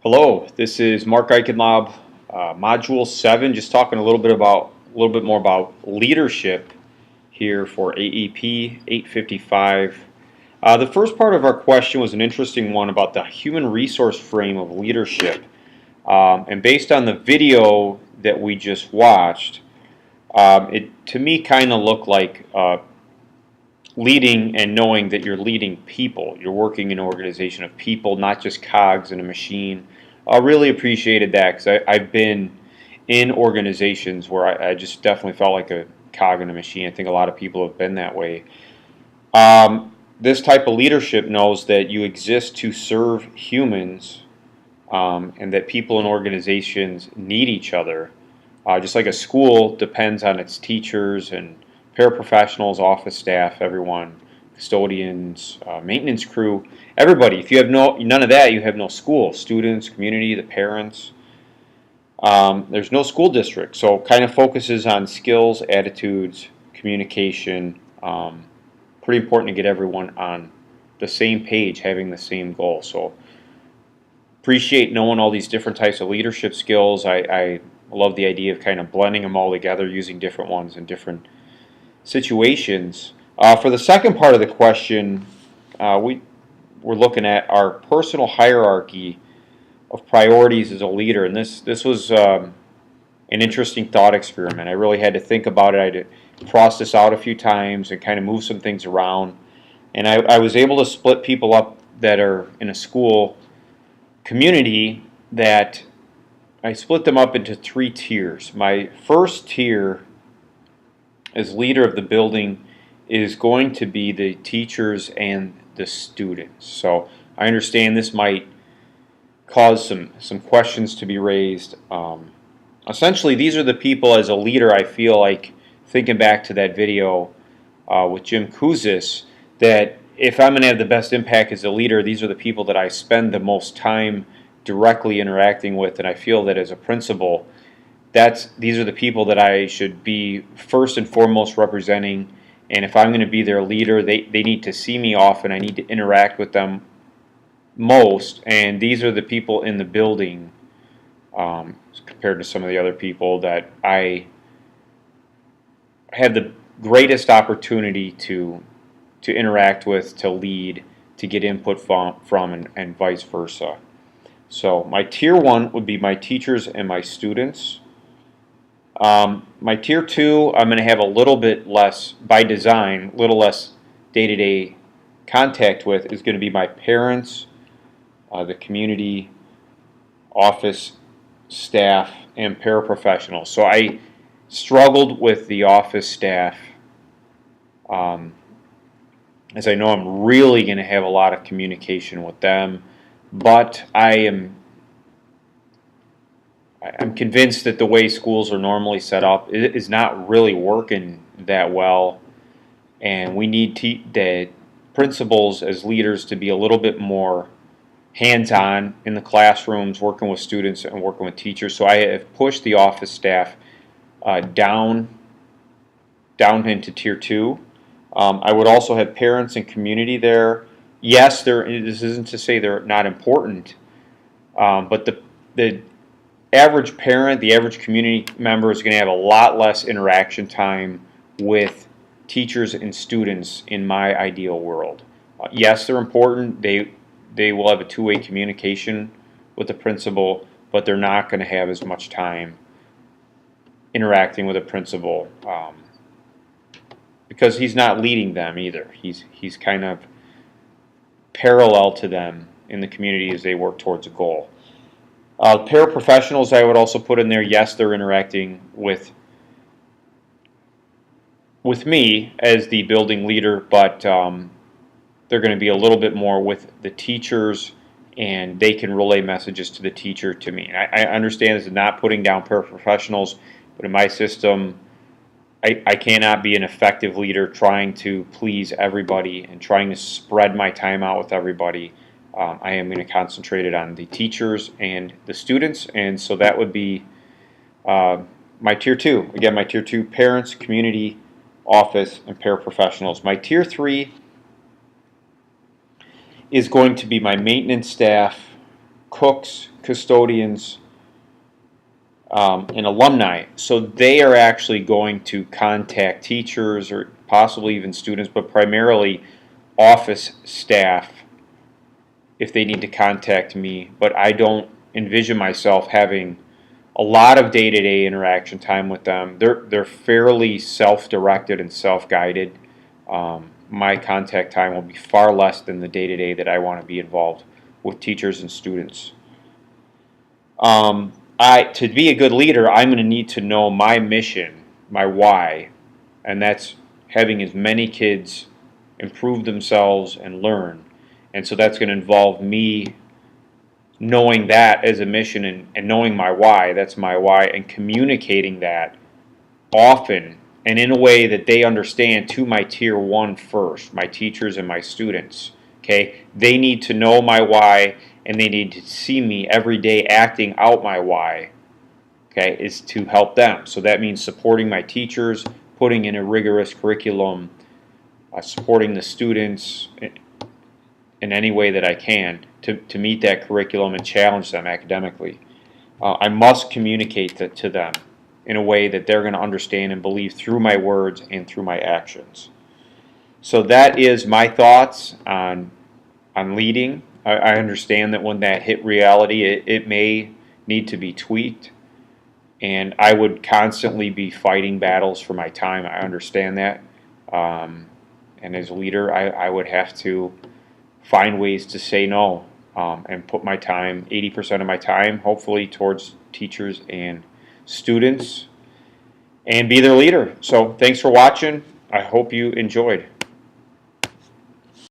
Hello, this is Mark Eichenlaub, Module 7, just talking a little bit more about leadership here for AEP 855. The first part of our question was an interesting one about the human resource frame of leadership. And based on the video that we just watched, it to me kind of looked like leading and knowing that you're leading people. You're working in an organization of people, not just cogs in a machine. I really appreciated that because I've been in organizations where I just definitely felt like a cog in a machine. I think a lot of people have been that way. This type of leadership knows that you exist to serve humans, and that people and organizations need each other. Just like a school depends on its teachers and paraprofessionals, office staff, everyone, custodians, maintenance crew, everybody. If you have none of that, you have no school. Students, community, the parents. There's no school district, so kind of focuses on skills, attitudes, communication. Pretty important to get everyone on the same page, having the same goal. So appreciate knowing all these different types of leadership skills. I love the idea of kind of blending them all together, using different ones in different situations. For the second part of the question, we're looking at our personal hierarchy of priorities as a leader, and this was an interesting thought experiment. I really had to think about it. I had to cross this out a few times and kind of move some things around, and I was able to split people up that are in a school community that I split them up into 3 tiers. My first tier as leader of the building is going to be the teachers and the students. So I understand this might cause some questions to be raised. Essentially, these are the people as a leader, I feel like, thinking back to that video with Jim Kouzis, that if I'm going to have the best impact as a leader, these are the people that I spend the most time directly interacting with, and I feel that as a principal, these are the people that I should be first and foremost representing. And if I'm going to be their leader, they need to see me often. I need to interact with them most, and these are the people in the building, compared to some of the other people that I have the greatest opportunity to interact with, to lead, to get input from and vice versa. So my tier 1 would be my teachers and my students. My tier 2, I'm going to have a little bit less, by design, a little less day-to-day contact with, is going to be my parents, the community, office staff, and paraprofessionals. So I struggled with the office staff, as I know I'm really going to have a lot of communication with them, but I'm convinced that the way schools are normally set up is not really working that well, and we need the principals as leaders to be a little bit more hands-on in the classrooms, working with students and working with teachers. So I have pushed the office staff down into tier 2. I would also have parents and community there. Yes, this isn't to say they're not important, but the average parent, the average community member is going to have a lot less interaction time with teachers and students in my ideal world. Yes, they're important. They will have a two-way communication with the principal, but they're not going to have as much time interacting with a principal, because he's not leading them either. He's kind of parallel to them in the community as they work towards a goal. Paraprofessionals I would also put in there. Yes, they're interacting with me as the building leader, but they're going to be a little bit more with the teachers, and they can relay messages to the teacher to me. I understand this is not putting down paraprofessionals, but in my system, I cannot be an effective leader trying to please everybody and trying to spread my time out with everybody. I am going to concentrate it on the teachers and the students, and so that would be my tier 2. Again, my tier 2, parents, community, office, and paraprofessionals. My tier 3 is going to be my maintenance staff, cooks, custodians, and alumni. So they are actually going to contact teachers or possibly even students, but primarily office staff if they need to contact me. But I don't envision myself having a lot of day-to-day interaction time with them. They're fairly self-directed and self-guided. My contact time will be far less than the day-to-day that I want to be involved with teachers and students. To be a good leader, I'm going to need to know my mission, my why, and that's having as many kids improve themselves and learn. And so that's going to involve me knowing that as a mission and knowing my why, that's my why, and communicating that often and in a way that they understand to my tier 1 first, my teachers and my students. Okay, they need to know my why, and they need to see me every day acting out my why. Okay, is to help them. So that means supporting my teachers, putting in a rigorous curriculum, supporting the students in any way that I can to meet that curriculum and challenge them academically. I must communicate to them in a way that they're going to understand and believe through my words and through my actions. So that is my thoughts on leading. I understand that when that hit reality, it may need to be tweaked, and I would constantly be fighting battles for my time. I understand that, and as a leader, I would have to find ways to say no and put my time, 80% of my time, hopefully towards teachers and students, and be their leader. So thanks for watching. I hope you enjoyed.